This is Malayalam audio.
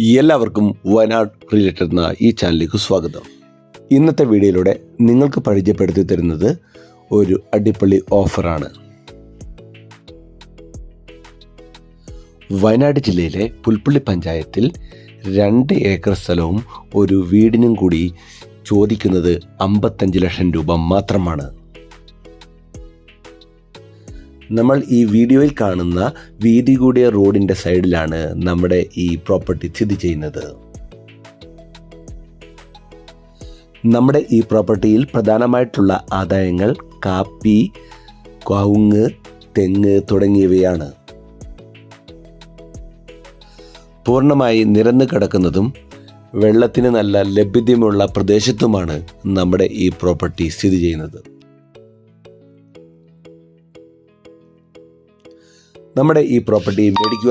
എല്ലാവർക്കും വയനാട് റിലേറ്റഡ് എന്ന ഈ ചാനലിലേക്ക് സ്വാഗതം. ഇന്നത്തെ വീഡിയോയിലൂടെ നിങ്ങൾക്ക് പരിചയപ്പെടുത്തി തരുന്നത് ഒരു അടിപൊളി ഓഫറാണ്. വയനാട് ജില്ലയിലെ പുൽപ്പള്ളി പഞ്ചായത്തിൽ 2 ഏക്കർ സ്ഥലവും ഒരു വീടിനും കൂടി ചോദിക്കുന്നത് 55 ലക്ഷം രൂപ മാത്രമാണ്. നമ്മൾ ഈ വീഡിയോയിൽ കാണുന്ന വീതി കൂടിയ റോഡിൻ്റെ സൈഡിലാണ് നമ്മുടെ ഈ പ്രോപ്പർട്ടി സ്ഥിതി ചെയ്യുന്നത്. നമ്മുടെ ഈ പ്രോപ്പർട്ടിയിൽ പ്രധാനമായിട്ടുള്ള ആദായങ്ങൾ കാപ്പി, കവുങ്ങ്, തെങ്ങ് തുടങ്ങിയവയാണ്. പൂർണ്ണമായി നിരന്നു കിടക്കുന്നതും വെള്ളത്തിന് നല്ല ലഭ്യതയുമുള്ള പ്രദേശത്തുമാണ് നമ്മുടെ ഈ പ്രോപ്പർട്ടി സ്ഥിതി ചെയ്യുന്നത്. നമ്മുടെ ഈ പ്രോപ്പർട്ടി മേടിക്കുക